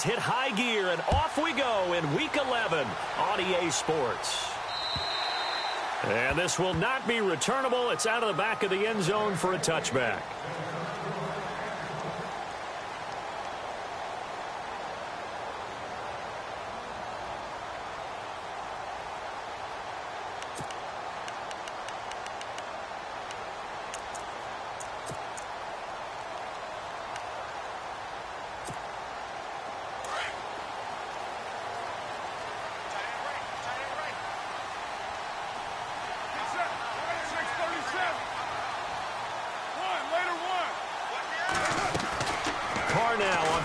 Hit high gear, and off we go in Week 11 on EA Sports. And this will not be returnable. It's out of the back of the end zone for a touchback.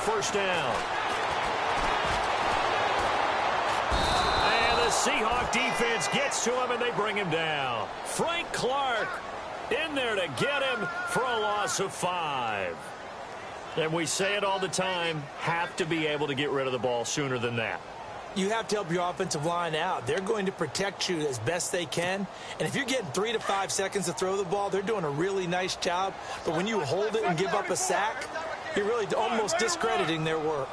First down. And the Seahawk defense gets to him, and they bring him down. Frank Clark in there to get him for a loss of 5. And we say it all the time, have to be able to get rid of the ball sooner than that. You have to help your offensive line out. They're going to protect you as best they can. And if you're getting 3 to 5 seconds to throw the ball, they're doing a really nice job. But when you hold it and give up a sack, you're really almost discrediting their work.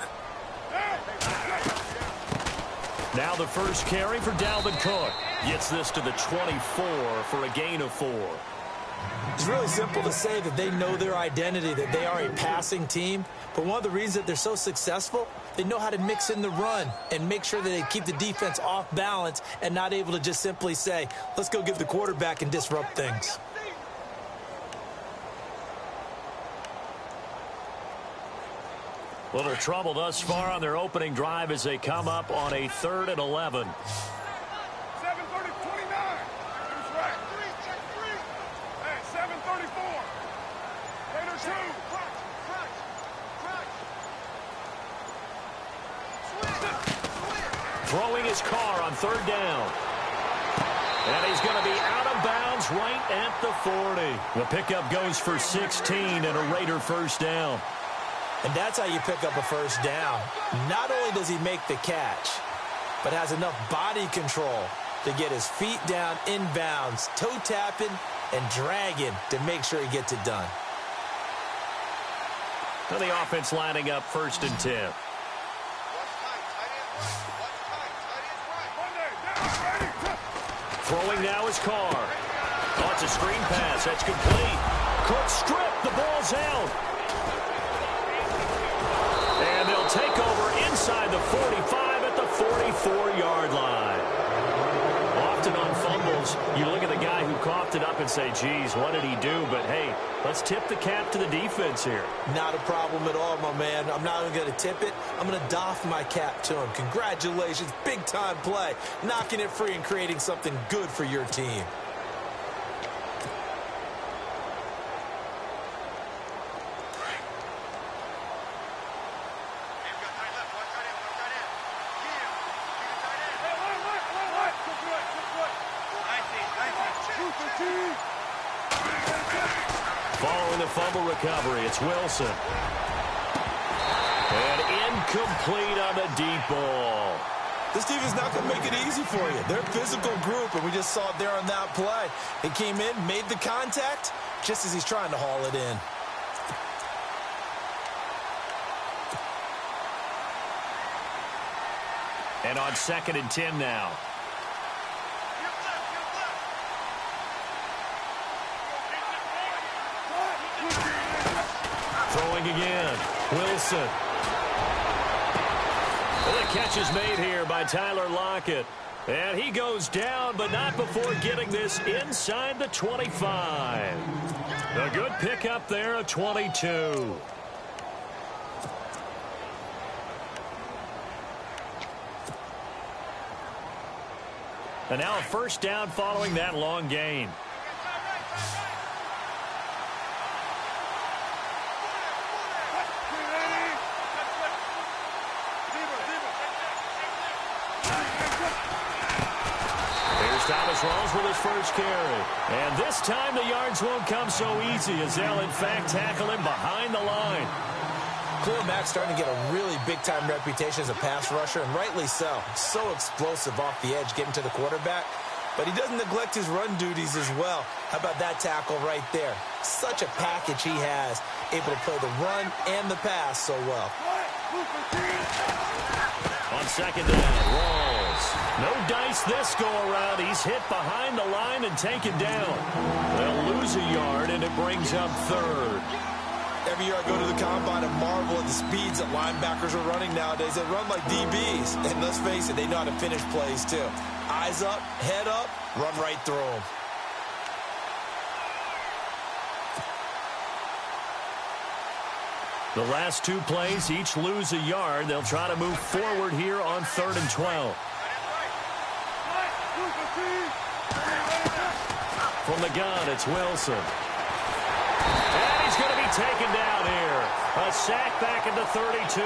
Now the first carry for Dalvin Cook. Gets this to the 24 for a gain of 4. It's really simple to say that they know their identity, that they are a passing team. But one of the reasons that they're so successful, they know how to mix in the run and make sure that they keep the defense off balance and not able to just simply say, let's go give the quarterback and disrupt things. Little trouble thus far on their opening drive as they come up on a 3rd and 11. 7:30, 29. Who's right? Hey, 7:34. Later 2. Throwing his car on 3rd down. And he's going to be out of bounds right at the 40. The pickup goes for 16 and a Raider first down. And that's how you pick up a first down. Not only does he make the catch, but has enough body control to get his feet down inbounds, toe tapping and dragging to make sure he gets it done. Now the offense lining up 1st and 10. Throwing now is Carr. Oh, it's a screen pass. That's complete. Cook stripped. The ball's out. And they'll take over inside the 45 at the 44-yard line. Often on fumbles, you look at the guy who coughed it up and say, geez, what did he do? But, hey, let's tip the cap to the defense here. Not a problem at all, my man. I'm not even going to tip it. I'm going to doff my cap to him. Congratulations. Big-time play. Knocking it free and creating something good for your team. Following the fumble recovery, it's Wilson. And incomplete on the deep ball. This team is not going to make it easy for you. They're a physical group, and we just saw it there on that play. He came in, made the contact, just as he's trying to haul it in. And on 2nd and 10 now. Throwing again. Wilson. Well, the catch is made here by Tyler Lockett. And he goes down, but not before getting this inside the 25. A good pickup there, a 22. And now a first down following that long gain. Thomas Rawls with his first carry. And this time the yards won't come so easy as they'll, in fact, tackle him behind the line. Khalil Mack's starting to get a really big-time reputation as a pass rusher, and rightly so. So explosive off the edge getting to the quarterback. But he doesn't neglect his run duties as well. How about that tackle right there? Such a package he has, able to play the run and the pass so well. On second down, Rawls. No dice this go-around. He's hit behind the line and taken down. They'll lose a yard, and it brings up third. Every year I go to the combine and marvel at the speeds that linebackers are running nowadays. They run like DBs. And let's face it, they know how to finish plays too. Eyes up, head up, run right through them. The last two plays each lose a yard. They'll try to move forward here on 3rd and 12. From the gun, it's Wilson. And he's going to be taken down here. A sack back at the 32.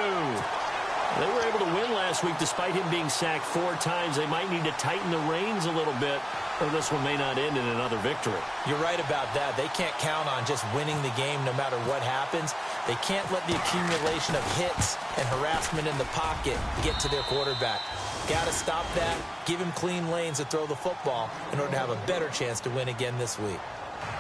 They were able to win last week despite him being sacked 4 times. They might need to tighten the reins a little bit, or this one may not end in another victory. You're right about that. They can't count on just winning the game no matter what happens. They can't let the accumulation of hits and harassment in the pocket get to their quarterback. Got to stop that, give him clean lanes to throw the football in order to have a better chance to win again this week.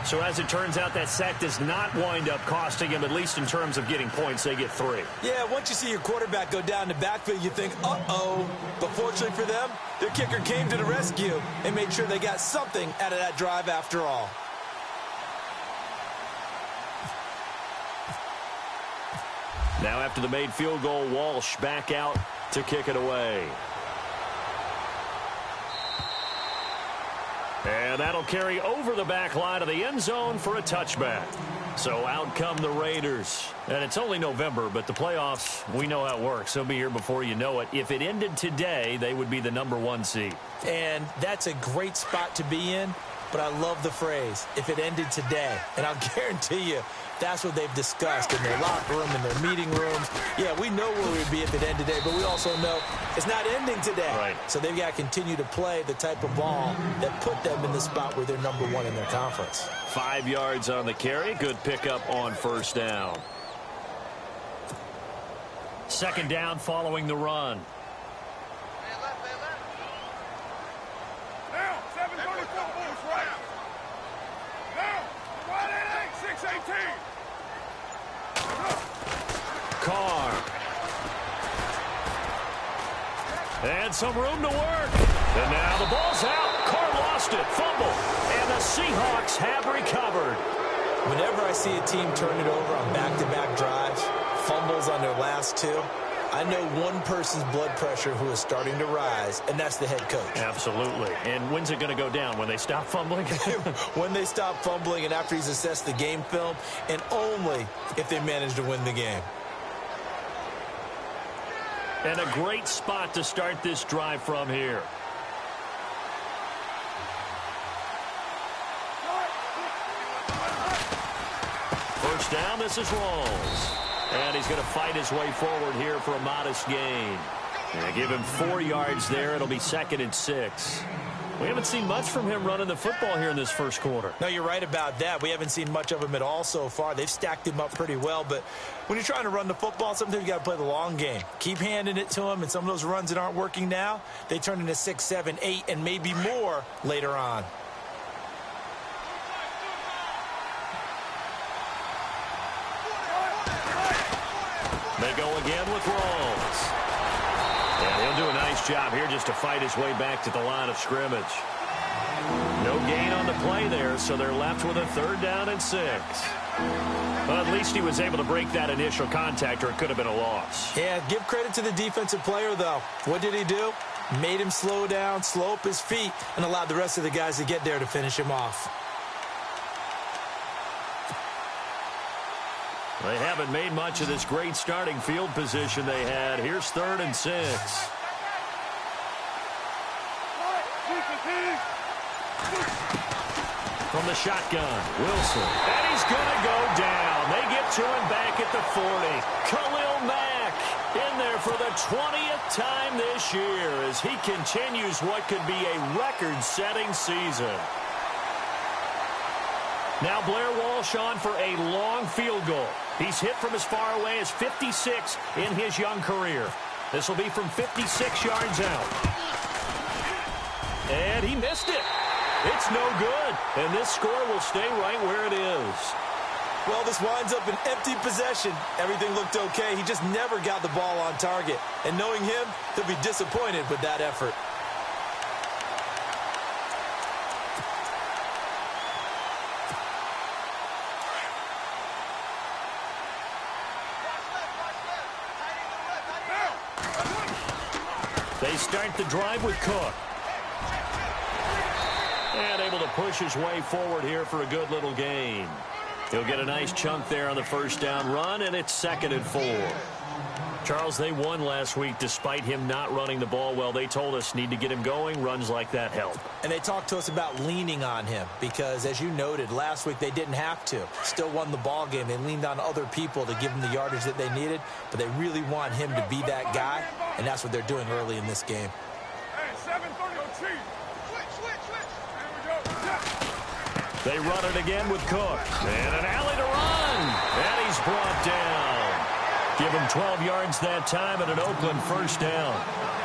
So as it turns out, that sack does not wind up costing him, at least in terms of getting points. They get 3. Yeah, once you see your quarterback go down the backfield, you think, uh-oh. But fortunately for them, their kicker came to the rescue and made sure they got something out of that drive after all. Now after the made field goal, Walsh back out to kick it away. And that'll carry over the back line of the end zone for a touchback. So out come the Raiders. And it's only November, but the playoffs, we know how it works. They'll be here before you know it. If it ended today, they would be the #1 seed. And that's a great spot to be in, but I love the phrase, if it ended today. And I'll guarantee you, that's what they've discussed in their locker room, in their meeting rooms. Yeah, we know where we'd be if it ended today, but we also know it's not ending today. Right. So they've got to continue to play the type of ball that put them in the spot where they're #1 in their conference. 5 yards on the carry. Good pickup on 1st down. 2nd down following the run. Now, 734 moves right. Now, wide 8, 618. Carr. And some room to work. And now the ball's out. Carr lost it. Fumble. And the Seahawks have recovered. Whenever I see a team turn it over on back-to-back drives, fumbles on their last 2, I know one person's blood pressure who is starting to rise, and that's the head coach. Absolutely. And when's it going to go down? When they stop fumbling? When they stop fumbling and after he's assessed the game film, and only if they manage to win the game. And a great spot to start this drive from here. First down, this is Rawls. And he's going to fight his way forward here for a modest gain. And give him 4 yards there. It'll be 2nd and 6. We haven't seen much from him running the football here in this first quarter. No, you're right about that. We haven't seen much of him at all so far. They've stacked him up pretty well, but when you're trying to run the football, sometimes you got to play the long game. Keep handing it to him, and some of those runs that aren't working now, they turn into 6, 7, 8, and maybe more later on. They go again with Rawls. And he'll do a nice job here just to fight his way back to the line of scrimmage. No gain on the play there, so they're left with a 3rd down and 6. Well, at least he was able to break that initial contact, or it could have been a loss. Yeah, give credit to the defensive player, though. What did he do? Made him slow down, slow up his feet, and allowed the rest of the guys to get there to finish him off. They haven't made much of this great starting field position they had. Here's 3rd and 6. From the shotgun, Wilson. And he's going to go down. They get to him back at the 40. Khalil Mack in there for the 20th time this year as he continues what could be a record-setting season. Now Blair Walsh on for a long field goal. He's hit from as far away as 56 in his young career. This will be from 56 yards out. And he missed it. It's no good. And this score will stay right where it is. Well, this winds up an empty possession. Everything looked okay. He just never got the ball on target. And knowing him, he'll be disappointed with that effort. They start the drive with Cook. And able to push his way forward here for a good little gain. He'll get a nice chunk there on the first down run, and it's 2nd and 4. Charles, they won last week despite him not running the ball well. They told us need to get him going. Runs like that help. And they talked to us about leaning on him because, as you noted, last week they didn't have to. Still won the ball game. They leaned on other people to give them the yardage that they needed, but they really want him to be that guy, and that's what they're doing early in this game. Hey, 7:30, Chief. Switch. There we go. They run it again with Cook. And an alley to run. And he's brought down. Give him 12 yards that time and an Oakland first down.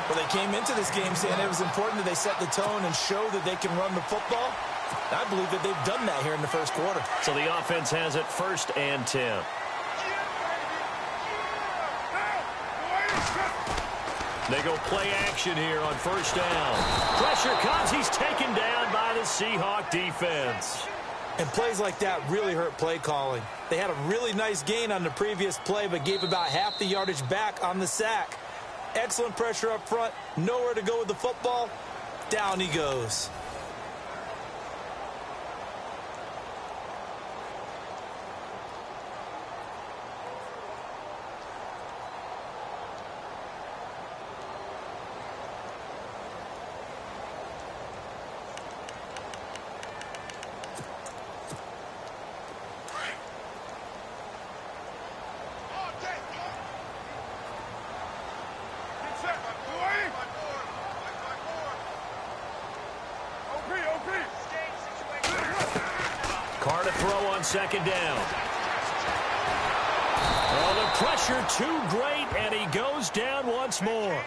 Well, they came into this game saying it was important that they set the tone and show that they can run the football. I believe that they've done that here in the first quarter. So the offense has it 1st and 10. They go play action here on first down. Pressure comes. He's taken down by the Seahawk defense. And plays like that really hurt play calling. They had a really nice gain on the previous play, but gave about half the yardage back on the sack. Excellent pressure up front. Nowhere to go with the football. Down he goes. Carr to throw on 2nd down. Oh, the pressure too great, and he goes down once more.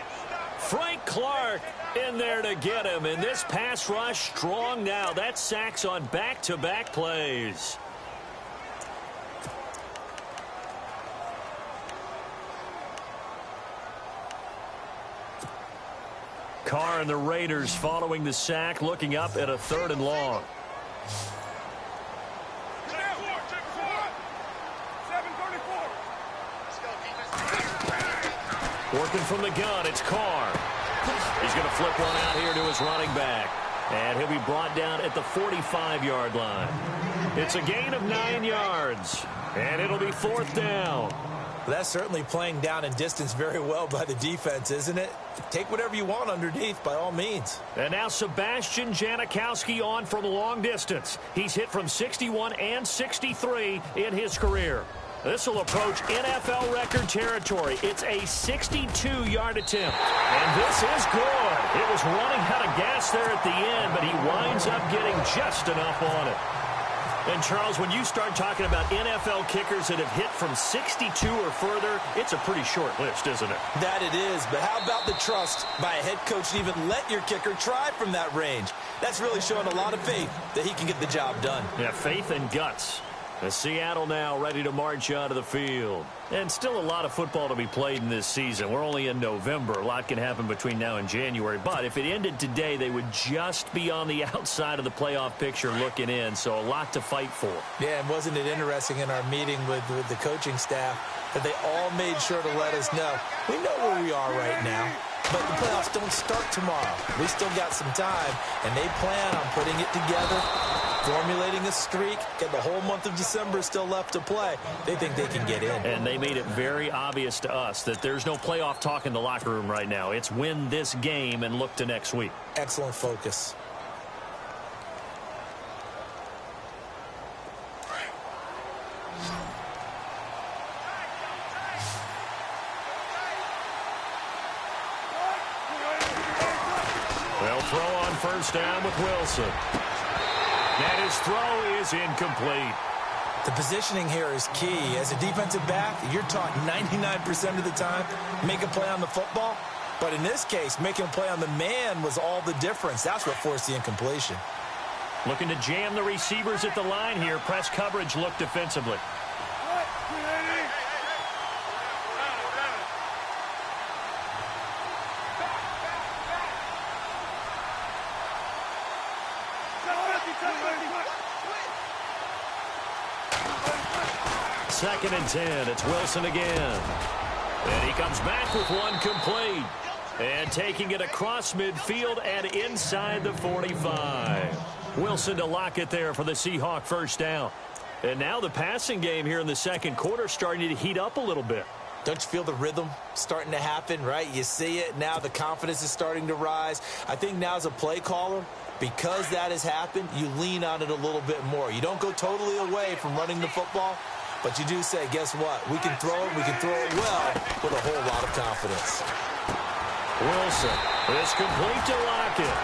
Frank Clark in there to get him, and this pass rush strong now. That's sacks on back-to-back plays. Carr and the Raiders following the sack, looking up at a 3rd and long. Working from the gun, it's Carr. He's going to flip one out here to his running back. And he'll be brought down at the 45-yard line. It's a gain of 9 yards. And it'll be 4th down. That's certainly playing down and distance very well by the defense, isn't it? Take whatever you want underneath, by all means. And now Sebastian Janikowski on from long distance. He's hit from 61 and 63 in his career. This will approach NFL record territory. It's a 62-yard attempt. And this is good. It was running out of gas there at the end, but he winds up getting just enough on it. And, Charles, when you start talking about NFL kickers that have hit from 62 or further, it's a pretty short list, isn't it? That it is, but how about the trust by a head coach to even let your kicker try from that range? That's really showing a lot of faith that he can get the job done. Yeah, faith and guts. As Seattle now ready to march out of the field. And still a lot of football to be played in this season. We're only in November. A lot can happen between now and January. But if it ended today, they would just be on the outside of the playoff picture looking in. So a lot to fight for. Yeah, and wasn't it interesting in our meeting with the coaching staff that they all made sure to let us know, we know where we are right now, but the playoffs don't start tomorrow. We still got some time, and they plan on putting it together, formulating a streak, and the whole month of December still left to play. They think they can get in. And they made it very obvious to us that there's no playoff talk in the locker room right now. It's win this game and look to next week. Excellent focus. They'll throw on first down with Wilson. And his throw is incomplete. The positioning here is key. As a defensive back, you're taught 99% of the time, make a play on the football. But in this case, making a play on the man was all the difference. That's what forced the incompletion. Looking to jam the receivers at the line here. Press coverage look defensively. second and 10. It's Wilson again. And he comes back with one complete. And taking it across midfield and inside the 45. Wilson to lock it there for the Seahawk first down. And now the passing game here in the second quarter starting to heat up a little bit. Don't you feel the rhythm starting to happen, right? You see it now. The confidence is starting to rise. I think now as a play caller, because that has happened, you lean on it a little bit more. You don't go totally away from running the football, but you do say, guess what? We can throw it. We can throw it well with a whole lot of confidence. Wilson is complete to Lockett.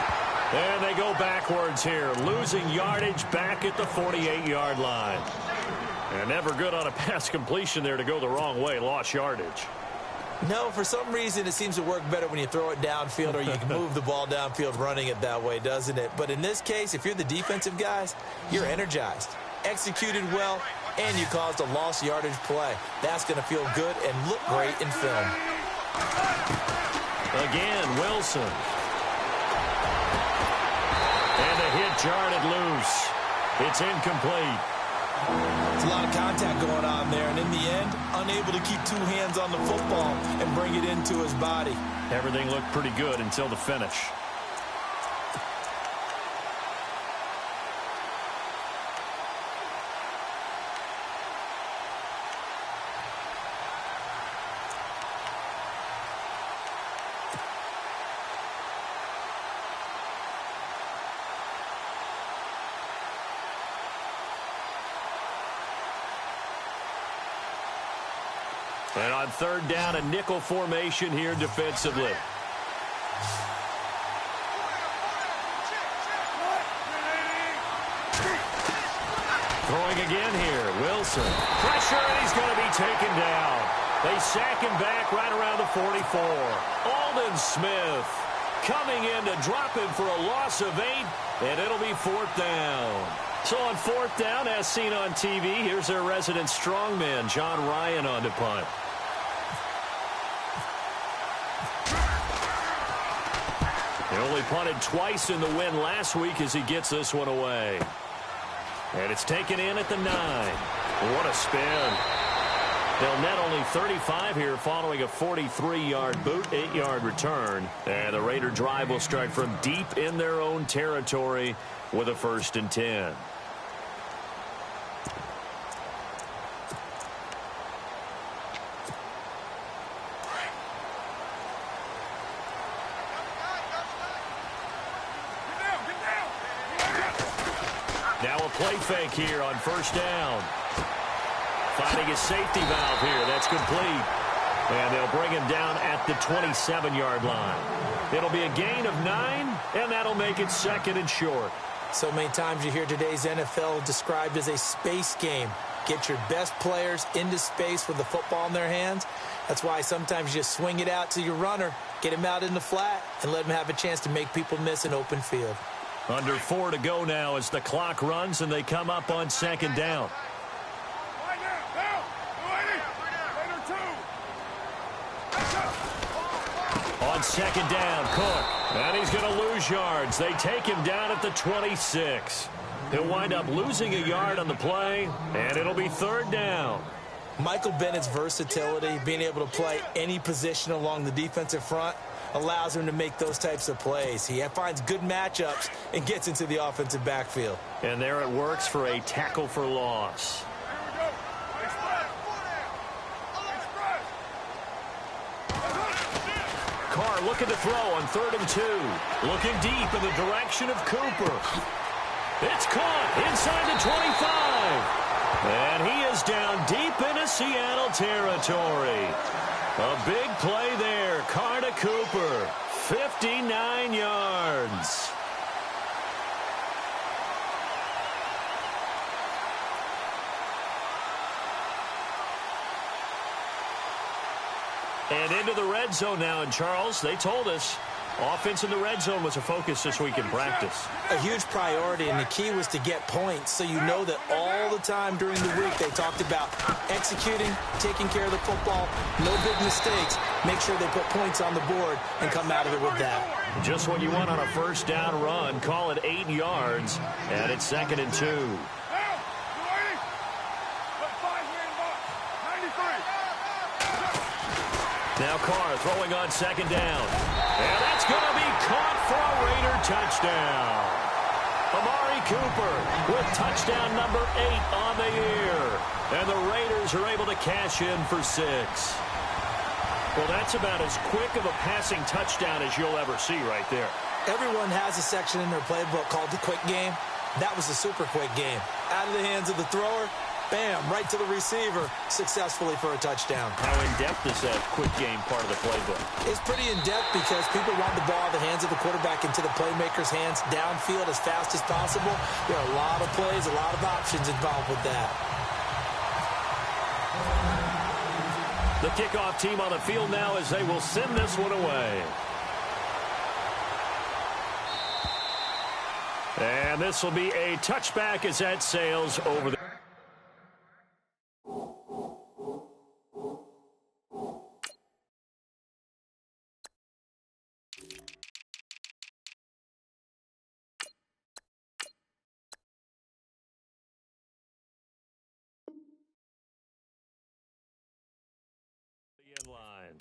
And they go backwards here, losing yardage back at the 48-yard line. And never good on a pass completion there to go the wrong way. Lost yardage. No, for some reason it seems to work better when you throw it downfield or you can move the ball downfield running it that way, doesn't it? But in this case, if you're the defensive guys, you're energized, executed well, and you caused a lost yardage play. That's going to feel good and look great in film. Again, Wilson. And the hit jarred it loose. It's incomplete. There's a lot of contact going on there, and in the end, unable to keep two hands on the football and bring it into his body. Everything looked pretty good until the finish. And on third down, a nickel formation here defensively. Throwing again here. Wilson. Pressure, and he's going to be taken down. They sack him back right around the 44. Aldon Smith coming in to drop him for a loss of 8, and it'll be fourth down. So on fourth down, as seen on TV, here's their resident strongman, John Ryan, on to punt. He only punted twice in the win last week as he gets this one away. And it's taken in at the 9. What a spin. They'll net only 35 here following a 43-yard boot, 8-yard return. And the Raider drive will start from deep in their own territory with a 1st and 10. Now a play fake here on first down. Finding his safety valve here. That's complete. And they'll bring him down at the 27-yard line. It'll be a gain of 9, and that'll make it 2nd and short. So many times you hear today's NFL described as a space game. Get your best players into space with the football in their hands. That's why sometimes you just swing it out to your runner, get him out in the flat, and let him have a chance to make people miss an open field. Under 4 to go now as the clock runs and they come up on 2nd down. On 2nd down, Cook. And he's going to lose yards. They take him down at the 26. He'll wind up losing a yard on the play, and it'll be 3rd down. Michael Bennett's versatility, being able to play any position along the defensive front, allows him to make those types of plays. He finds good matchups and gets into the offensive backfield. And there it works for a tackle for loss. Carr looking to throw on 3rd and 2. Looking deep in the direction of Cooper. It's caught inside the 25. And he is down deep into Seattle territory. A big play there. Carr to Cooper. 59 yards. And into the red zone now. And Charles, they told us offense in the red zone was a focus this week in practice. A huge priority, and the key was to get points. So you know that all the time during the week they talked about executing, taking care of the football, no big mistakes. Make sure they put points on the board and come out of it with that. Just what you want on a first down run. Call it 8 yards, and it's 2nd and 2. Now Carr throwing on second down. And that's going to be caught for a Raider touchdown. Amari Cooper with touchdown number 8 on the year. And the Raiders are able to cash in for 6. Well, that's about as quick of a passing touchdown as you'll ever see right there. Everyone has a section in their playbook called the quick game. That was a super quick game. Out of the hands of the thrower, bam, right to the receiver, successfully for a touchdown. How in-depth is that quick game part of the playbook? It's pretty in-depth because people want the ball out of the hands of the quarterback into the playmaker's hands downfield as fast as possible. There are a lot of plays, a lot of options involved with that. The kickoff team on the field now as they will send this one away. And this will be a touchback as that sails over the... line.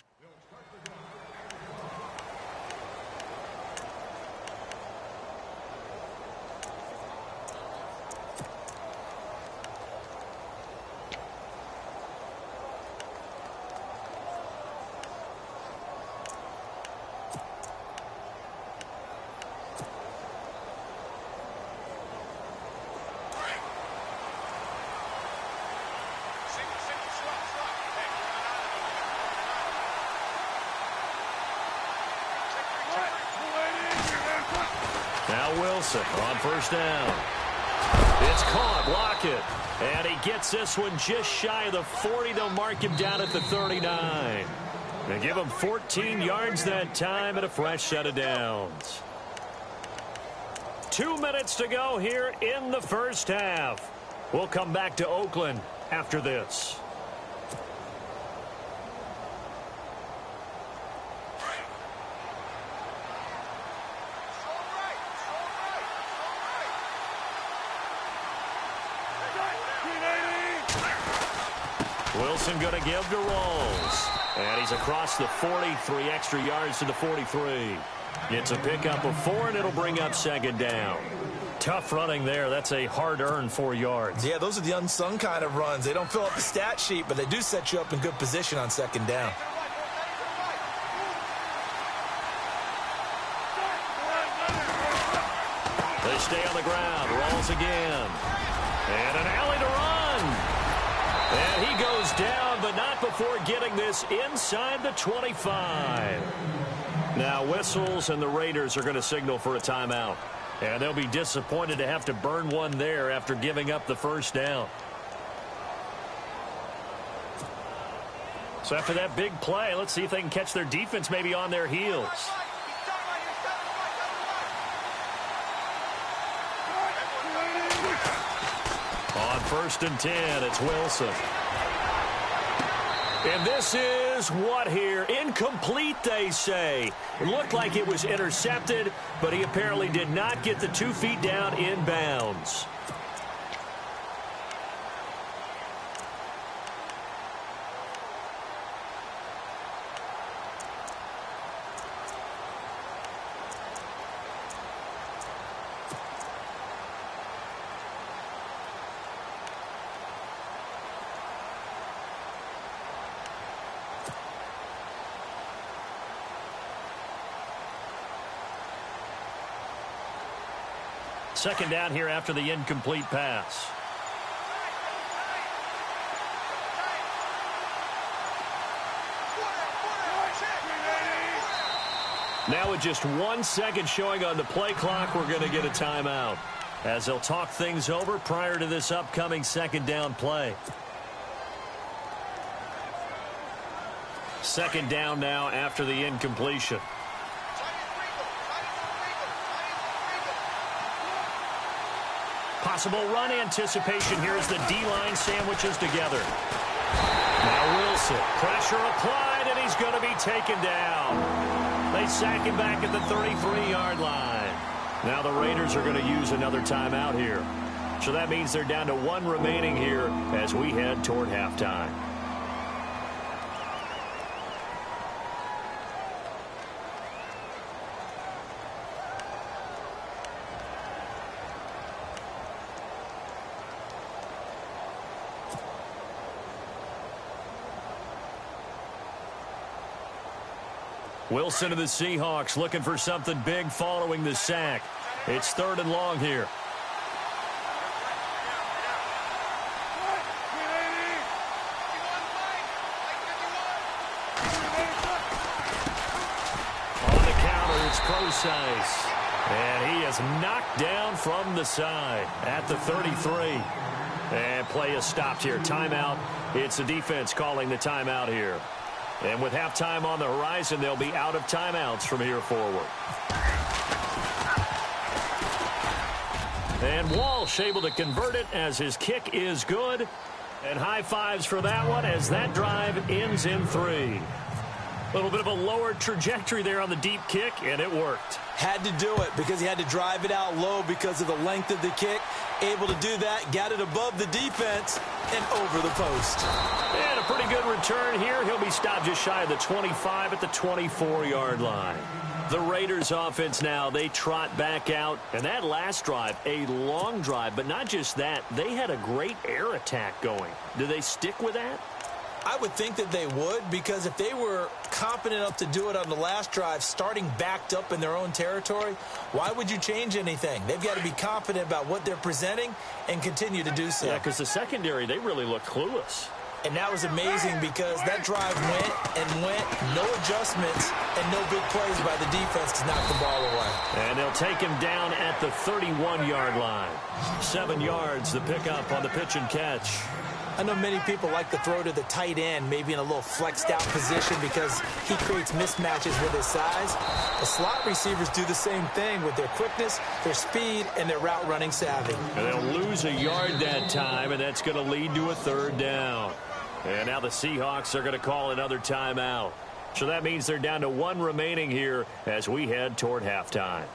Now Wilson on first down. It's caught. Lockett. And he gets this one just shy of the 40. They'll mark him down at the 39. They give him 14 yards that time and a fresh set of downs. 2 minutes to go here in the first half. We'll come back to Oakland after this. Wilson going to give to Rolls. And he's across the 43 extra yards to the 43. It's a pickup of 4, and it'll bring up second down. Tough running there. That's a hard-earned 4 yards. Yeah, those are the unsung kind of runs. They don't fill up the stat sheet, but they do set you up in good position on second down. They stay on the ground. Rolls again. And an alley to run. And he goes down, but not before getting this inside the 25. Now whistles, and the Raiders are going to signal for a timeout. And they'll be disappointed to have to burn one there after giving up the first down. So after that big play, let's see if they can catch their defense maybe on their heels. On 1st and 10, it's Wilson. And this is what here? Incomplete, they say. It looked like it was intercepted, but he apparently did not get the 2 feet down in bounds. Second down here after the incomplete pass. Now with just 1 second showing on the play clock, we're going to get a timeout as they'll talk things over prior to this upcoming second down play. Second down now after the incompletion. Possible run anticipation here as the D-line sandwiches together. Now Wilson, pressure applied, and he's going to be taken down. They sack him back at the 33-yard line. Now the Raiders are going to use another timeout here. So that means they're down to 1 remaining here as we head toward halftime. Wilson of the Seahawks looking for something big following the sack. It's 3rd and long here. On the counter, it's Procise. And he is knocked down from the side at the 33. And play is stopped here. Timeout. It's the defense calling the timeout here. And with halftime on the horizon, they'll be out of timeouts from here forward. And Walsh able to convert it as his kick is good. And high fives for that one as that drive ends in 3. A little bit of a lower trajectory there on the deep kick, and it worked. Had to do it because he had to drive it out low because of the length of the kick. Able to do that, got it above the defense, and over the post. And a pretty good return here. He'll be stopped just shy of the 25 at the 24-yard line. The Raiders offense now, they trot back out. And that last drive, a long drive, but not just that. They had a great air attack going. Do they stick with that? I would think that they would, because if they were confident enough to do it on the last drive, starting backed up in their own territory, why would you change anything? They've got to be confident about what they're presenting and continue to do so. Yeah, because the secondary, they really look clueless. And that was amazing because that drive went and went, no adjustments, and no big plays by the defense to knock the ball away. And they'll take him down at the 31-yard line. 7 yards, the pickup on the pitch and catch. I know many people like to throw to the tight end, maybe in a little flexed out position because he creates mismatches with his size. The slot receivers do the same thing with their quickness, their speed, and their route running savvy. And they'll lose a yard that time, and that's going to lead to a 3rd down. And now the Seahawks are going to call another timeout. So that means they're down to 1 remaining here as we head toward halftime.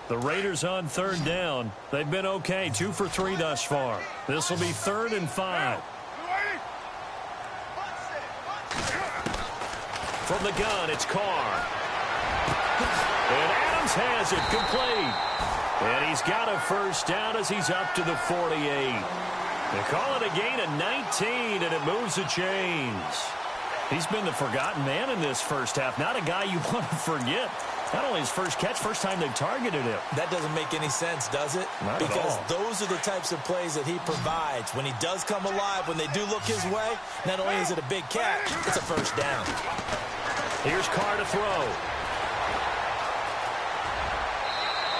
The Raiders on 3rd down. They've been okay, 2 for 3 thus far. This will be 3rd and 5. From the gun, it's Carr. And Adams has it complete. And he's got a 1st down as he's up to the 48. They call it a gain of 19, and it moves the chains. He's been the forgotten man in this first half. Not a guy you want to forget. Not only his first catch, first time they've targeted him. That doesn't make any sense, does it? Not because at all. Those are the types of plays that he provides. When he does come alive, when they do look his way, not only is it a big catch, it's a 1st down. Here's Carr to throw.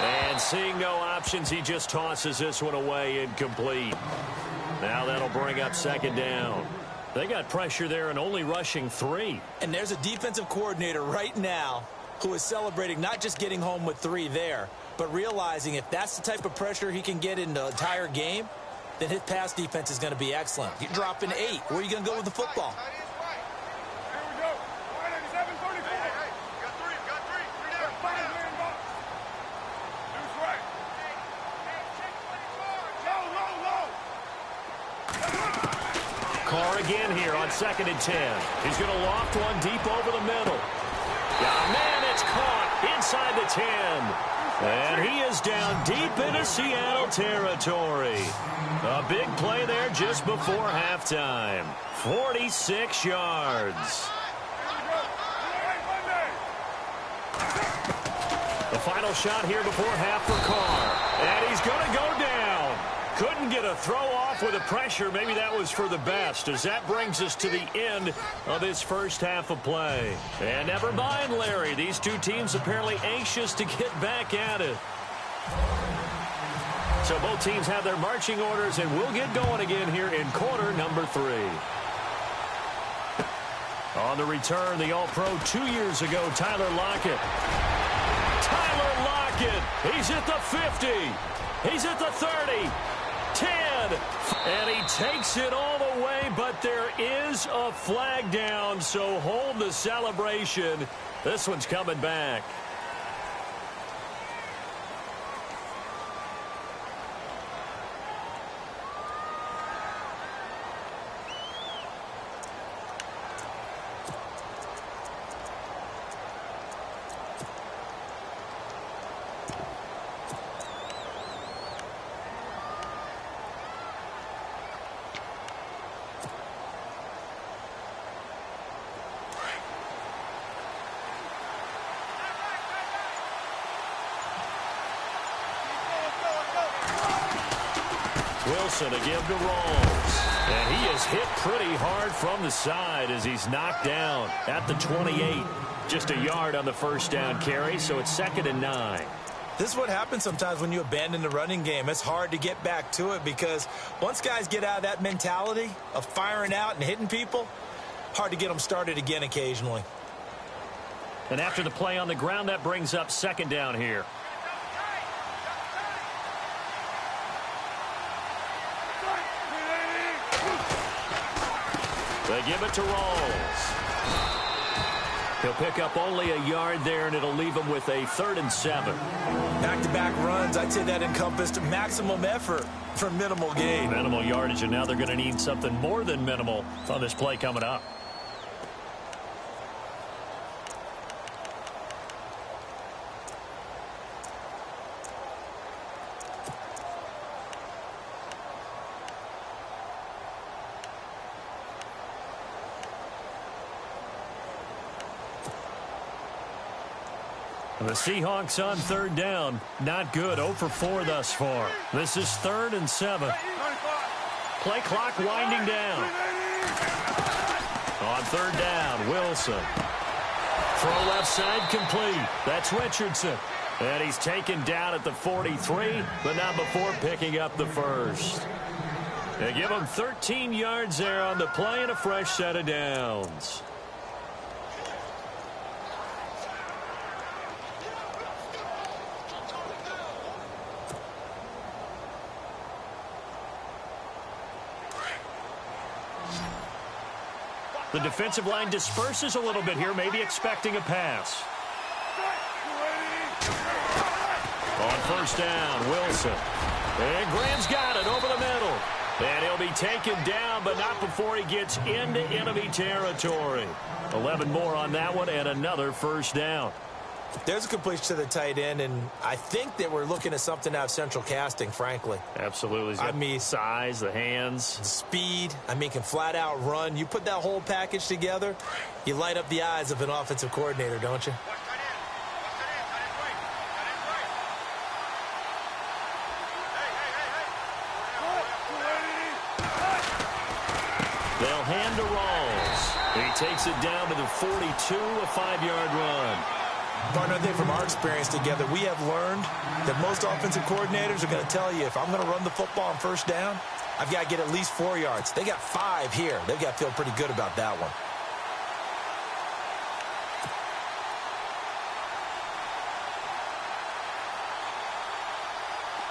And seeing no options, he just tosses this one away incomplete. Now that'll bring up 2nd down. They got pressure there and only rushing 3. And there's a defensive coordinator right now who is celebrating not just getting home with 3 there, but realizing if that's the type of pressure he can get in the entire game, then his pass defense is going to be excellent. You're dropping 8. Where are you going to go with the football? Here we go. 7:34. Got 3. Got 5 man box. Deuce right. Low. Carr again here on 2nd and 10. He's going to loft one deep over the middle. Yeah, man, it's caught inside the 10. And he is down deep into Seattle territory. A big play there just before halftime. 46 yards. The final shot here before half for Carr. And he's going to go down. Couldn't get a throw off with the pressure. Maybe that was for the best, as that brings us to the end of this first half of play. And never mind, Larry. These two teams apparently anxious to get back at it. So both teams have their marching orders, and we'll get going again here in quarter number 3. On the return, the All-Pro 2 years ago, Tyler Lockett. Tyler Lockett, he's at the 50. He's at the 30. 10, and he takes it all the way, but there is a flag down, so hold the celebration. This one's coming back. Wilson to give to Rawls. And he is hit pretty hard from the side as he's knocked down at the 28. Just a yard on the first down carry, so it's 2nd and 9. This is what happens sometimes when you abandon the running game. It's hard to get back to it because once guys get out of that mentality of firing out and hitting people, hard to get them started again occasionally. And after the play on the ground, that brings up 2nd down here. They give it to Rawls. He'll pick up only a yard there, and it'll leave him with a 3rd and 7. Back-to-back runs, I'd say that encompassed maximum effort for minimal gain. Minimal yardage, and now they're going to need something more than minimal on this play coming up. The Seahawks on 3rd down. Not good. 0 for 4 thus far. This is 3rd and 7. Play clock winding down. On 3rd down, Wilson. Throw left side complete. That's Richardson. And he's taken down at the 43, but not before picking up the first. They give him 13 yards there on the play and a fresh set of downs. The defensive line disperses a little bit here, maybe expecting a pass. On 1st down, Wilson. And Graham's got it over the middle. And he'll be taken down, but not before he gets into enemy territory. 11 more on that one, and another 1st down. There's a completion to the tight end, and I think that we're looking at something out of Central Casting, frankly. Absolutely. I mean, size, the hands. Speed. I mean, can flat out run. You put that whole package together, you light up the eyes of an offensive coordinator, don't you? They'll hand to Rawls. He takes it down to the 42, a 5-yard run. Partner, I think from our experience together, we have learned that most offensive coordinators are going to tell you, if I'm going to run the football on 1st down, I've got to get at least 4 yards. They got 5 here. They've got to feel pretty good about that one.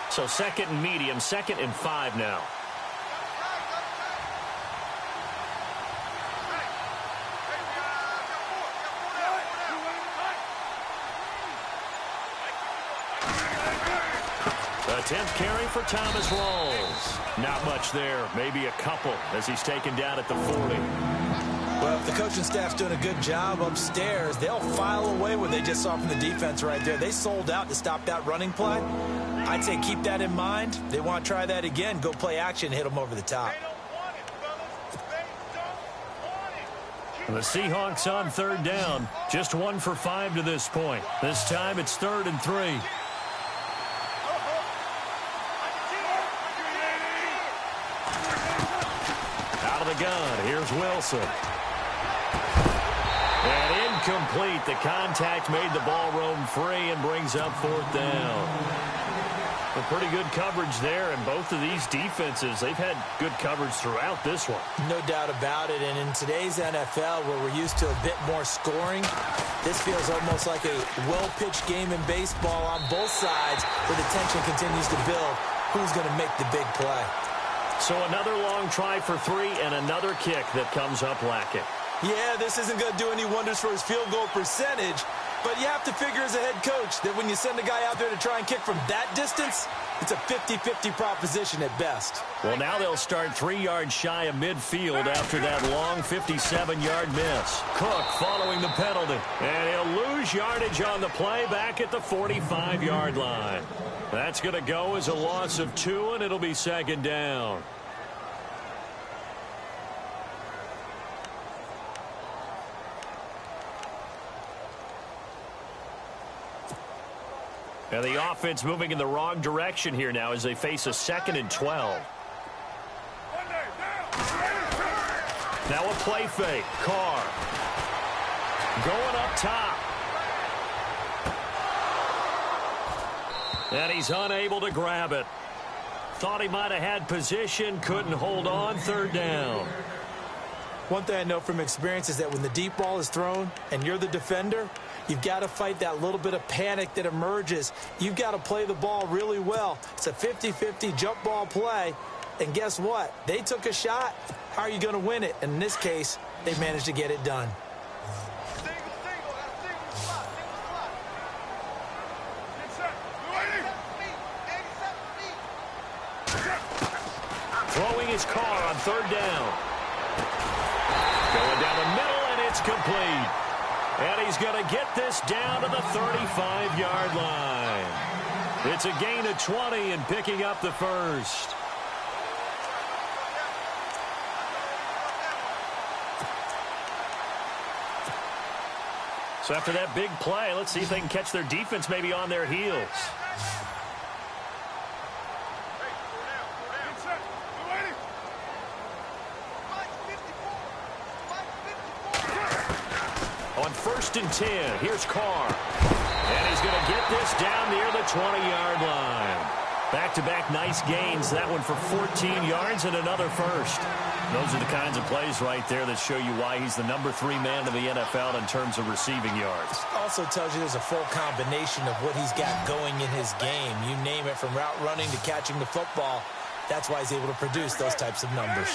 So 2nd and medium, 2nd and 5 now. The 10th carry for Thomas Rawls. Not much there. Maybe a couple as he's taken down at the 40. Well, if the coaching staff's doing a good job upstairs, they'll file away what they just saw from the defense right there. They sold out to stop that running play. I'd say keep that in mind. They want to try that again. Go play action, hit them over the top. And the Seahawks on 3rd down. Just 1 for 5 to this point. This time it's 3rd and 3. Out of the gun, here's Wilson. And incomplete. The contact made the ball roam free and brings up 4th down. A pretty good coverage there, and both of these defenses, they've had good coverage throughout this one. No doubt about it, and in today's NFL, where we're used to a bit more scoring, this feels almost like a well-pitched game in baseball on both sides, where the tension continues to build. Who's going to make the big play? So another long try for 3 and another kick that comes up lacking. Yeah, this isn't going to do any wonders for his field goal percentage, but you have to figure as a head coach that when you send a guy out there to try and kick from that distance, it's a 50-50 proposition at best. Well, now they'll start 3 yards shy of midfield after that long 57-yard miss. Cook following the penalty, and he'll lose yardage on the play back at the 45-yard line. That's going to go as a loss of 2, and it'll be 2nd down. And the offense moving in the wrong direction here now as they face a 2nd and 12. Now a play fake. Carr going up top. And he's unable to grab it. Thought he might have had position, couldn't hold on. Third down. One thing I know from experience is that when the deep ball is thrown and you're the defender, you've got to fight that little bit of panic that emerges. You've got to play the ball really well. It's a 50-50 jump ball play. And guess what? They took a shot. How are you going to win it? And in this case, they managed to get it done. Throwing his car on third down. Going down the middle, and it's complete. And he's going to get this down to the 35-yard line. It's a gain of 20 and picking up the first. So after that big play, let's see if they can catch their defense maybe on their heels. On 1st and 10, here's Carr. And he's going to get this down near the 20-yard line. Back-to-back nice gains. That one for 14 yards and another first. Those are the kinds of plays right there that show you why he's the number 3 man in the NFL in terms of receiving yards. Also tells you there's a full combination of what he's got going in his game. You name it, from route running to catching the football. That's why he's able to produce those types of numbers.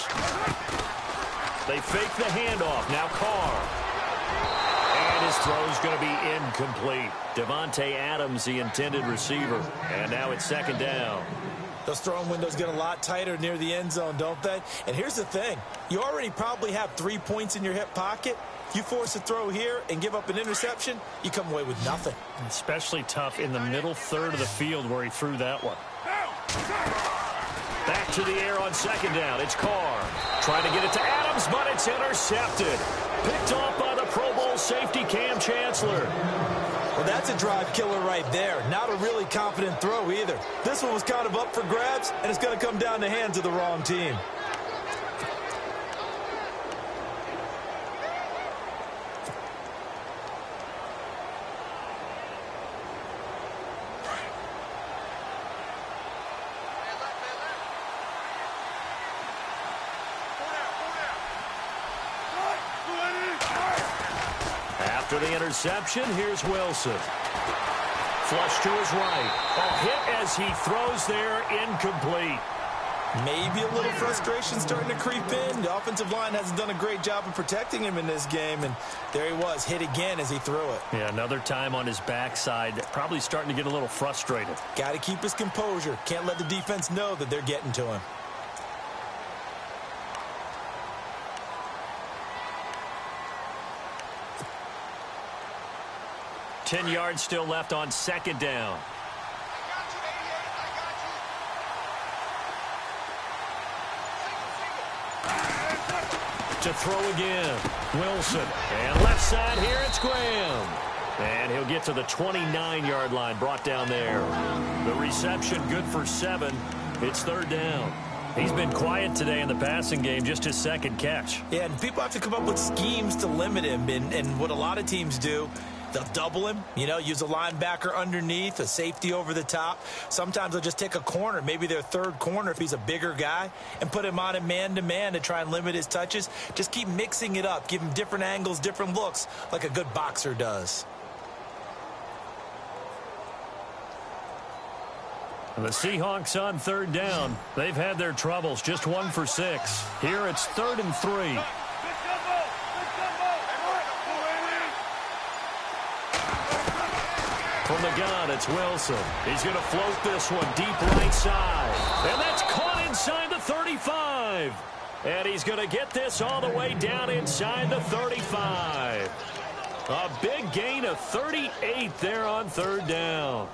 They fake the handoff. Now Carr. And his throw's going to be incomplete. Devontae Adams, the intended receiver. And now it's 2nd down. Those throwing windows get a lot tighter near the end zone, don't they? And here's the thing. You already probably have 3 points in your hip pocket. You force a throw here and give up an interception, you come away with nothing. Especially tough in the middle third of the field where he threw that one. Back to the air on 2nd down. It's Carr. Trying to get it to Adams, but it's intercepted. Picked off by the Pro Bowl safety Cam Chancellor. Well, that's a drive killer right there. Not a really confident throw either. This one was kind of up for grabs, and it's going to come down the hands of the wrong team. After the interception, here's Wilson. Flush to his right. A hit as he throws there, incomplete. Maybe a little frustration starting to creep in. The offensive line hasn't done a great job of protecting him in this game, and there he was, hit again as he threw it. Yeah, another time on his backside, probably starting to get a little frustrated. Got to keep his composure. Can't let the defense know that they're getting to him. 10 yards still left on 2nd down. To throw again. Wilson. And left side here, it's Graham. And he'll get to the 29-yard line, brought down there. The reception good for 7. It's 3rd down. He's been quiet today in the passing game, just his 2nd catch. Yeah, and people have to come up with schemes to limit him. And what a lot of teams do, they'll double him, use a linebacker underneath, a safety over the top. Sometimes they'll just take a corner, maybe their 3rd corner if he's a bigger guy, and put him on a man-to-man to try and limit his touches. Just keep mixing it up, give him different angles, different looks, like a good boxer does. The Seahawks on 3rd down. They've had their troubles, just 1 for 6. Here it's 3rd and 3. From the gun, it's Wilson. He's going to float this one deep right side. And that's caught inside the 35. And he's going to get this all the way down inside the 35. A big gain of 38 there on 3rd down.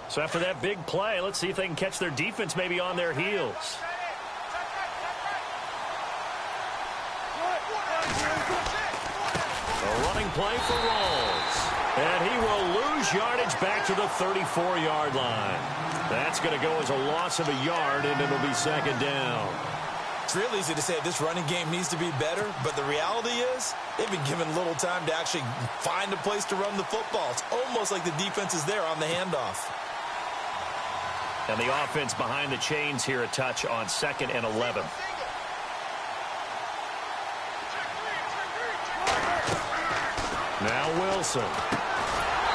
So after that big play, let's see if they can catch their defense maybe on their heels. A running play for Rawls. And he will lose yardage back to the 34-yard line. That's going to go as a loss of a yard, and it'll be second down. It's real easy to say this running game needs to be better, but the reality is they've been given little time to actually find a place to run the football. It's almost like the defense is there on the handoff. And the offense behind the chains here, a touch on 2nd and 11. Now Wilson.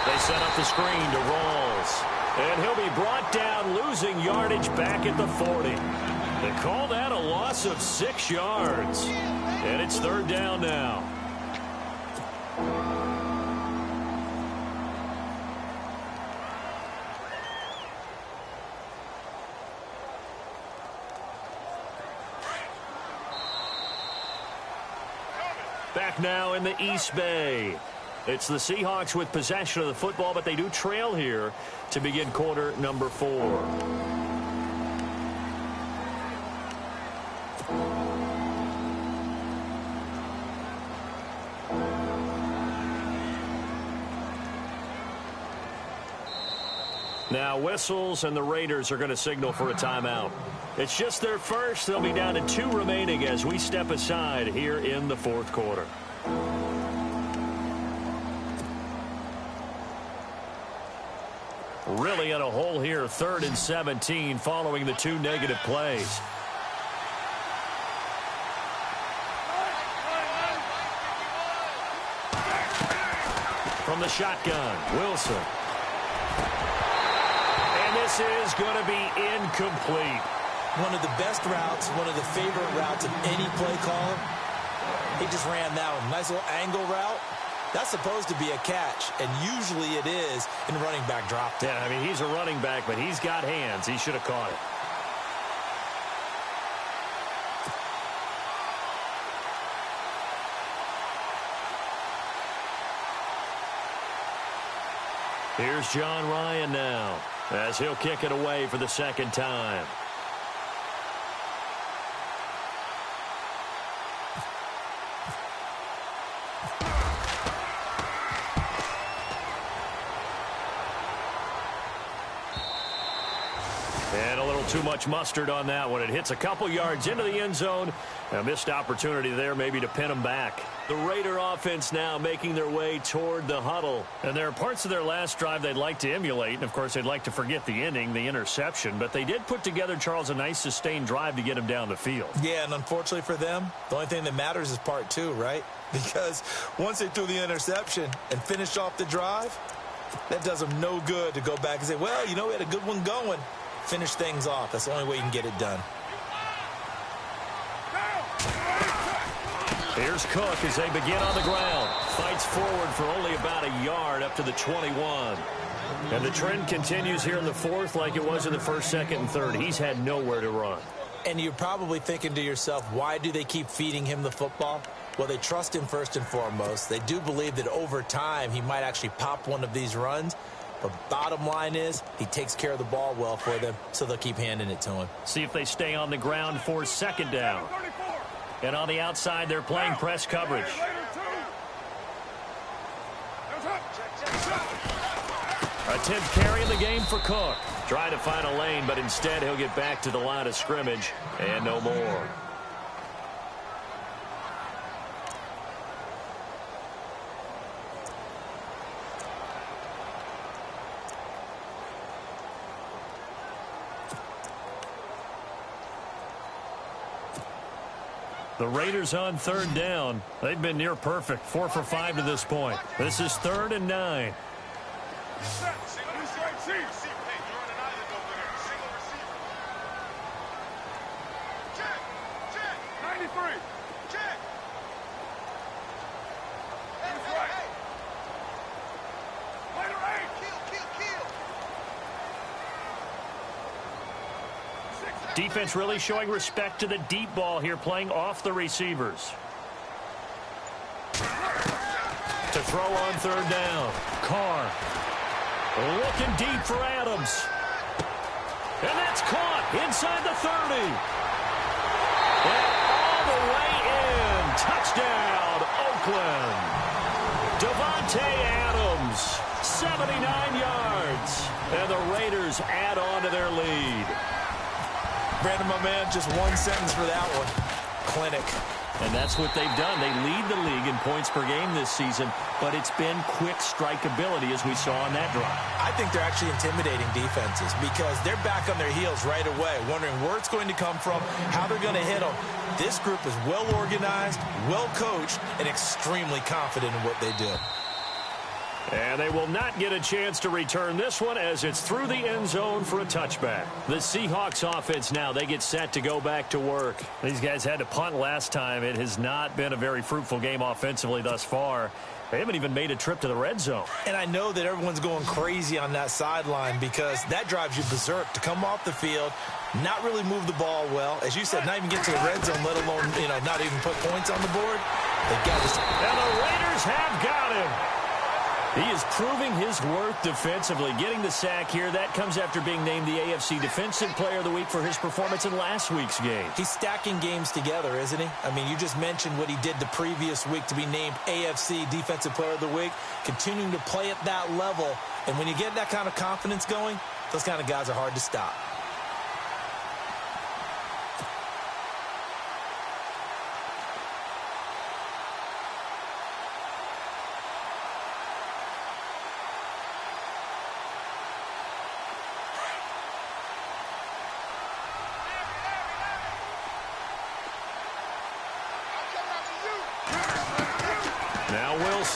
They set up the screen to Rawls. And he'll be brought down, losing yardage back at the 40. They call that a loss of 6 yards. And it's 3rd down now. Back now in the East Bay. It's the Seahawks with possession of the football, but they do trail here to begin quarter number 4. Now whistles, and the Raiders are going to signal for a timeout. It's just their first. They'll be down to 2 remaining as we step aside here in the 4th quarter. Really in a hole here, 3rd and 17 following the 2 negative plays. From the shotgun, Wilson. And this is going to be incomplete. One of the best routes, one of the favorite routes of any play caller. He just ran that one. Nice little angle route. That's supposed to be a catch, and usually it is in running back drop. Yeah, I mean, he's a running back, but he's got hands. He should have caught it. Here's John Ryan now, as he'll kick it away for the 2nd time. And a little too much mustard on that one. It hits a couple yards into the end zone. A missed opportunity there maybe to pin them back. The Raider offense now making their way toward the huddle. And there are parts of their last drive they'd like to emulate. And, of course, they'd like to forget the inning, the interception. But they did put together, Charles, a nice sustained drive to get him down the field. Yeah, and unfortunately for them, the only thing that matters is part 2, right? Because once they threw the interception and finished off the drive, that does them no good to go back and say, well, you know, we had a good one going. Finish things off. That's the only way you can get it done. Here's Cook as they begin on the ground. Fights forward for only about a yard up to the 21. And the trend continues here in the 4th like it was in the 1st, 2nd, and 3rd. He's had nowhere to run. And you're probably thinking to yourself, why do they keep feeding him the football? Well, they trust him first and foremost. They do believe that over time he might actually pop one of these runs. But bottom line is he takes care of the ball well for them, so they'll keep handing it to him. See if they stay on the ground for 2nd down. And on the outside, they're playing press coverage. Attempt carrying the game for Cook. Trying to find a lane, but instead he'll get back to the line of scrimmage and no more. The Raiders on 3rd down. They've been near perfect. 4 for 5 to this point. This is 3rd and 9. Defense really showing respect to the deep ball here, playing off the receivers. To throw on 3rd down. Carr looking deep for Adams. And that's caught inside the 30. And all the way in. Touchdown, Oakland. Davante Adams, 79 yards. And the Raiders add on to their lead. Brandon, my man, just one sentence for that one. Clinic. And that's what they've done. They lead the league in points per game this season, but it's been quick strikeability as we saw on that drive. I think they're actually intimidating defenses because they're back on their heels right away, wondering where it's going to come from, how they're going to hit them. This group is well organized, well coached, and extremely confident in what they do. And they will not get a chance to return this one as it's through the end zone for a touchback. The Seahawks offense now, they get set to go back to work. These guys had to punt last time. It has not been a very fruitful game offensively thus far. They haven't even made a trip to the red zone. And I know that everyone's going crazy on that sideline because that drives you berserk to come off the field, not really move the ball well. As you said, not even get to the red zone, let alone, not even put points on the board. They got this. And the Raiders have got him. He is proving his worth defensively, getting the sack here. That comes after being named the AFC Defensive Player of the Week for his performance in last week's game. He's stacking games together, isn't he? I mean, you just mentioned what he did the previous week to be named AFC Defensive Player of the Week, continuing to play at that level. And when you get that kind of confidence going, those kind of guys are hard to stop.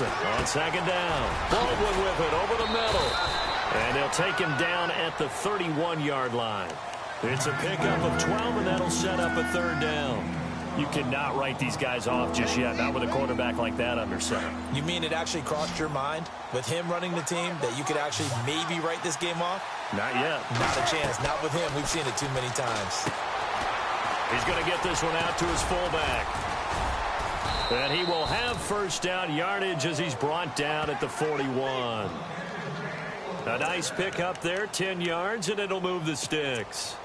On second down, Baldwin with it over the middle. And they'll take him down at the 31-yard line. It's a pickup of 12, and that'll set up a third down. You cannot write these guys off just yet, not with a quarterback like that under center. You mean it actually crossed your mind with him running the team that you could actually maybe write this game off? Not yet. Not a chance. Not with him. We've seen it too many times. He's going to get this one out to his fullback. And he will have first down yardage as he's brought down at the 41. A nice pick up there, 10 yards, and it'll move the sticks.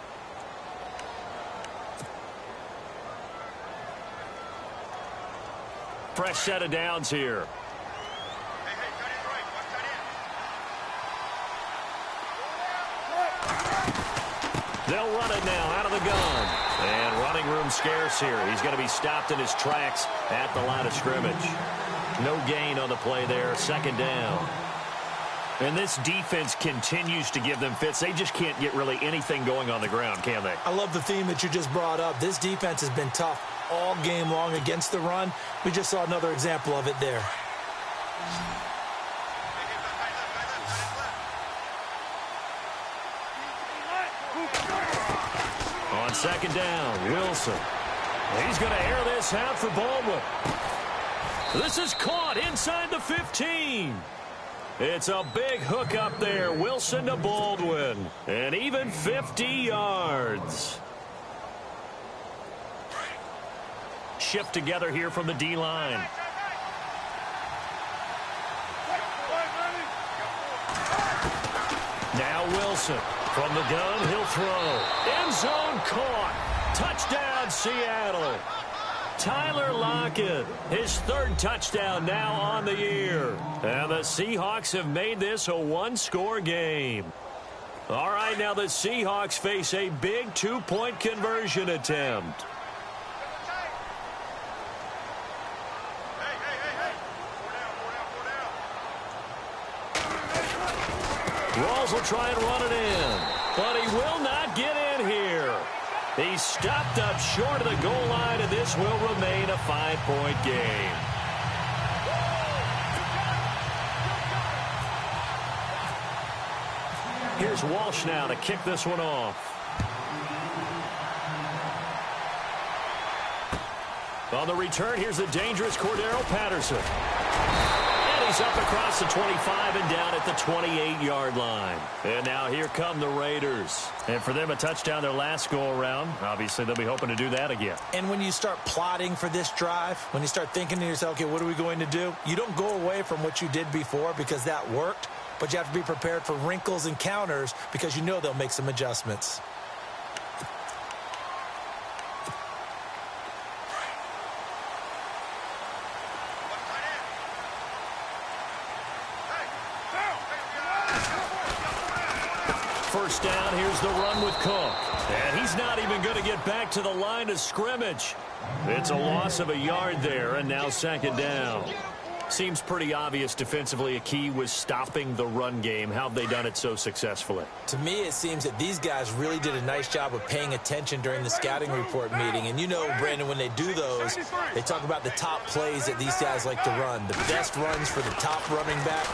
Fresh set of downs here. They'll run it now out of the gun. And running room scarce here. He's going to be stopped in his tracks at the line of scrimmage. No gain on the play there. Second down. And this defense continues to give them fits. They just can't get really anything going on the ground, can they? I love the theme that you just brought up. This defense has been tough all game long against the run. We just saw another example of it there. On second down, Wilson. He's going to air this out for Baldwin. This is caught inside the 15. It's a big hook up there. Wilson to Baldwin. And even 50 yards. Shift together here from the D-line. Now Wilson. From the gun, he'll throw. End zone caught. Touchdown, Seattle. Tyler Lockett, his third touchdown now on the year. And the Seahawks have made this a one-score game. All right, now the Seahawks face a big two-point conversion attempt. Rawls will try and run it in, but he will not get in here. He's stopped up short of the goal line, and this will remain a 5-point game. Here's Walsh now to kick this one off. On the return, here's the dangerous Cordero Patterson. He's up across the 25 and down at the 28-yard line. And now here come the Raiders. And for them, a touchdown their last go-around. Obviously, they'll be hoping to do that again. And when you start plotting for this drive, when you start thinking to yourself, okay, what are we going to do? You don't go away from what you did before because that worked, but you have to be prepared for wrinkles and counters because you know they'll make some adjustments. first down. Here's the run with Cook. And he's not even going to get back to the line of scrimmage. It's a loss of a yard there, and now second down. Seems pretty obvious defensively a key was stopping the run game. How have they done it so successfully? To me, it seems that these guys really did a nice job of paying attention during the scouting report meeting. And you know, Brandon, when they do those, they talk about the top plays that these guys like to run. The best runs for the top running back,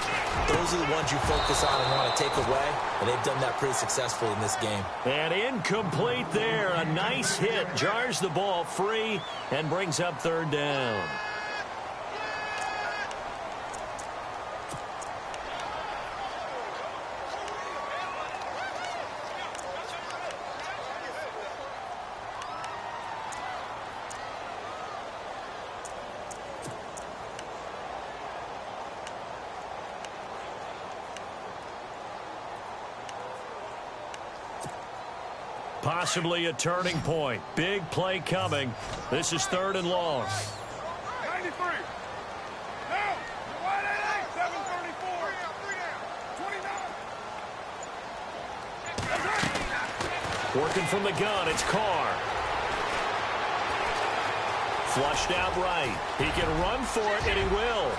those are the ones you focus on and want to take away. And they've done that pretty successfully in this game. And incomplete there. A nice hit. Jars the ball free and brings up third down. Possibly a turning point. Big play coming. This is third and long. 93. Now, wide 734. 29. Working from the gun, it's Carr. Flushed out right. He can run for it, and he will.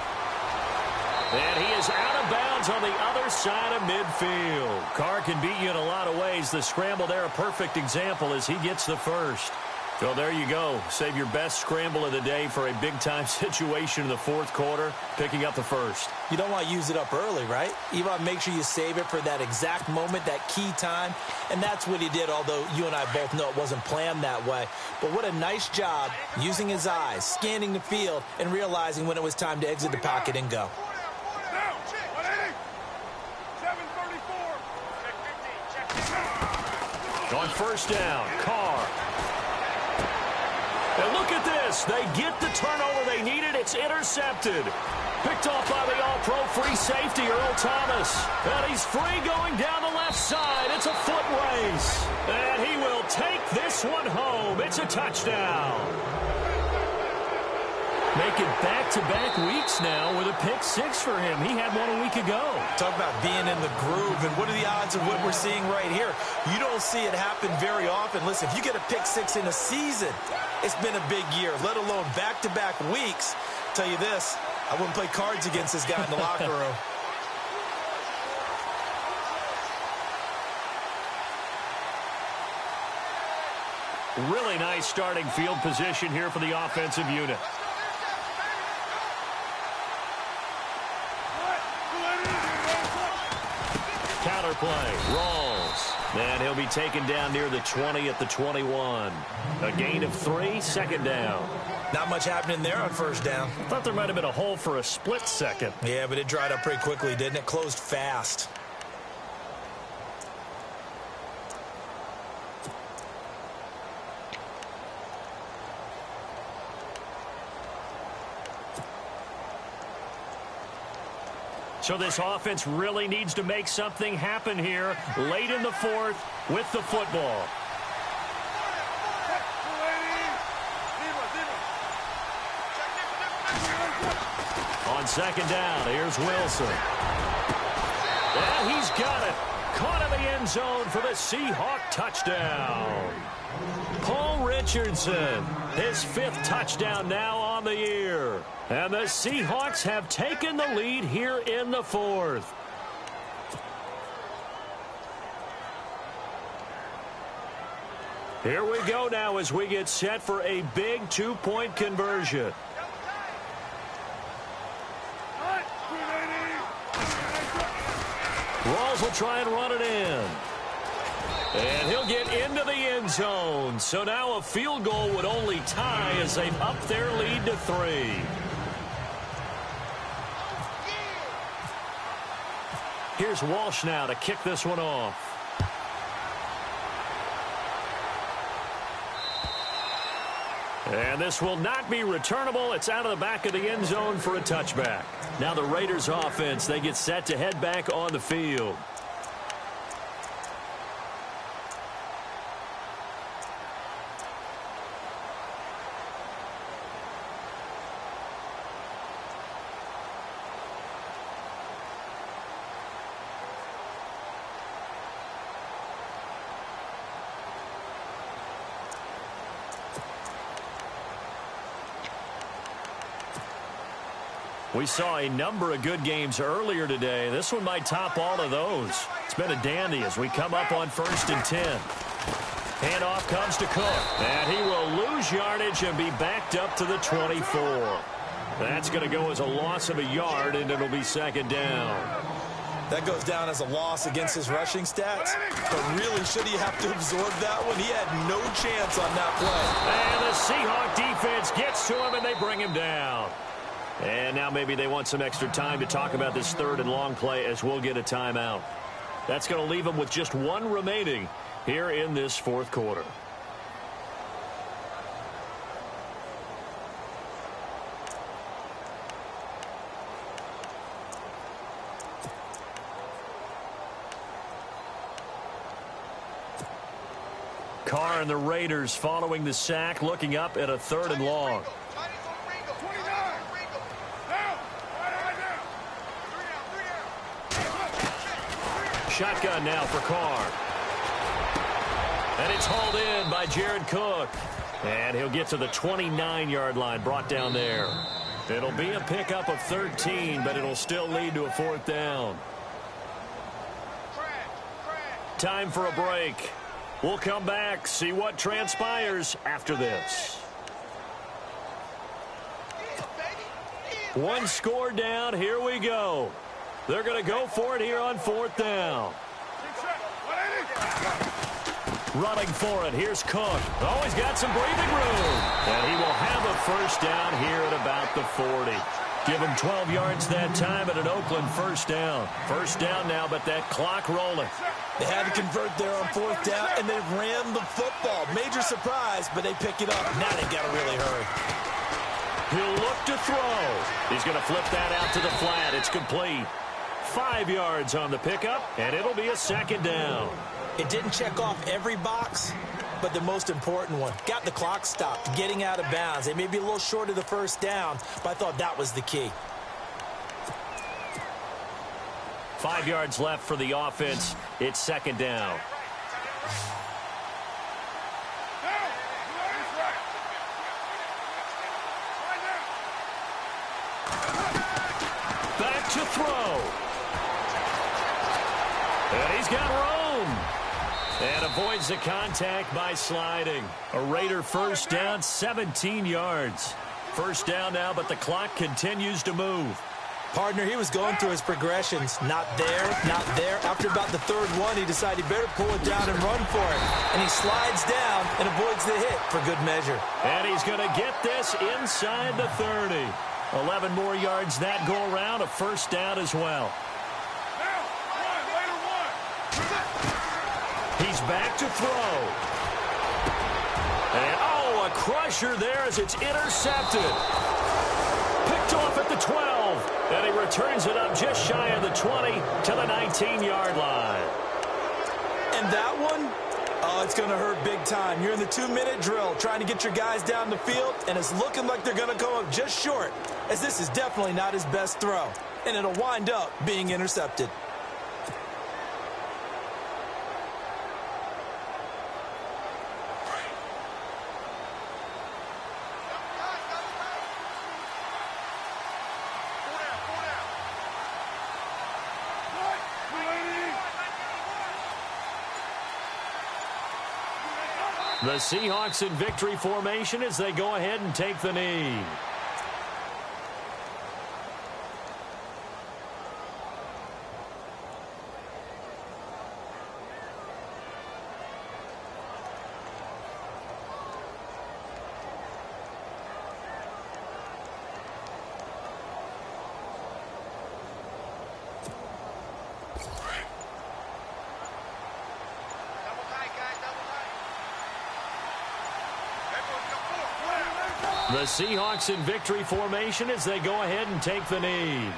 And he is out of bounds on the other side of midfield. Carr can beat you in a lot of ways. The scramble there, a perfect example as he gets the first. So there you go. Save your best scramble of the day for a big-time situation in the fourth quarter, picking up the first. You don't want to use it up early, right? You want to make sure you save it for that exact moment, that key time. And that's what he did, although you and I both know it wasn't planned that way. But what a nice job using his eyes, scanning the field, and realizing when it was time to exit the pocket and go. Now, 180. 734. On first down, Carr. And look at this. They get the turnover they needed. It's intercepted. Picked off by the all-pro free safety, Earl Thomas. And he's free going down the left side. It's a foot race. And he will take this one home. It's a touchdown. Making back-to-back weeks now with a pick six for him. He had one a week ago. Talk about being in the groove, and what are the odds of what we're seeing right here? You don't see it happen very often. Listen, if you get a pick six in a season, it's been a big year, let alone back-to-back weeks. Tell you this, I wouldn't play cards against this guy in the locker room. Really nice starting field position here for the offensive unit. Counterplay, Rawls. And he'll be taken down near the 20 at the 21. A gain of 3, second down. Not much happening there on first down. Thought there might have been a hole for a split second. Yeah, but it dried up pretty quickly, didn't it? Closed fast. So this offense really needs to make something happen here late in the fourth with the football. On second down, here's Wilson. And he's got it. Caught in the end zone for the Seahawk touchdown. Paul Richardson, his 5th touchdown now on the year. And the Seahawks have taken the lead here in the fourth. Here we go now as we get set for a big 2-point conversion. Rawls will try and run it in. And he'll get into the end zone. So now a field goal would only tie as they've upped their lead to 3. Here's Walsh now to kick this one off. And this will not be returnable. It's out of the back of the end zone for a touchback. Now the Raiders offense, they get set to head back on the field. We saw a number of good games earlier today. This one might top all of those. It's been a dandy as we come up on 1st and 10. Handoff comes to Cook. And he will lose yardage and be backed up to the 24. That's going to go as a loss of a yard, and it'll be 2nd down. That goes down as a loss against his rushing stats. But really, should he have to absorb that one? He had no chance on that play. And the Seahawk defense gets to him, and they bring him down. And now maybe they want some extra time to talk about this 3rd and long play as we'll get a timeout. That's going to leave them with just one remaining here in this 4th quarter. Carr and the Raiders following the sack, looking up at a 3rd and long. Shotgun now for Carr. And it's hauled in by Jared Cook. And he'll get to the 29-yard line, brought down there. It'll be a pickup of 13, but it'll still lead to a 4th down. Time for a break. We'll come back, see what transpires after this. One score down, here we go. They're going to go for it here on 4th down. Running for it, here's Cook. Oh, he's got some breathing room. And he will have a 1st down here at about the 40. Give him 12 yards that time at an Oakland 1st down. 1st down now, but that clock rolling. They had to convert there on 4th down, and they ran the football. Major surprise, but they pick it up. Now they got to really hurry. He'll look to throw. He's going to flip that out to the flat. It's complete. 5 yards on the pickup, and it'll be a 2nd down. It didn't check off every box, but the most important one. Got the clock stopped, getting out of bounds. They may be a little short of the 1st down, but I thought that was the key. 5 yards left for the offense. It's 2nd down. Back to throw. And he's got room. And avoids the contact by sliding. A Raider 1st down, 17 yards. 1st down now, but the clock continues to move. Partner, he was going through his progressions. Not there, not there. After about the 3rd one, he decided he better pull it down and run for it. And he slides down and avoids the hit for good measure. And he's going to get this inside the 30. 11 more yards that go around, a 1st down as well. He's back to throw. And, oh, a crusher there as it's intercepted. Picked off at the 12. And he returns it up just shy of the 20 to the 19-yard line. And that one, oh, it's going to hurt big time. You're in the 2-minute drill trying to get your guys down the field, and it's looking like they're going to go up just short, as this is definitely not his best throw. And it'll wind up being intercepted. The Seahawks in victory formation as they go ahead and take the knee. The Seahawks in victory formation as they go ahead and take the knee.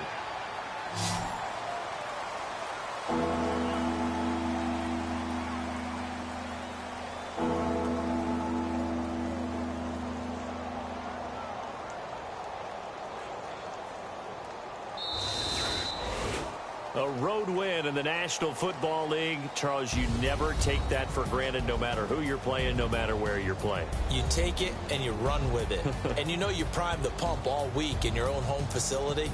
A road win in the National Football League. Charles, you never take that for granted no matter who you're playing, no matter where you're playing. You take it and you run with it. And you know you prime the pump all week in your own home facility.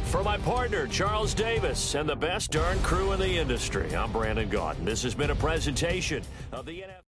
For my partner, Charles Davis, and the best darn crew in the industry, I'm Brandon Gaudin. This has been a presentation of the NFL.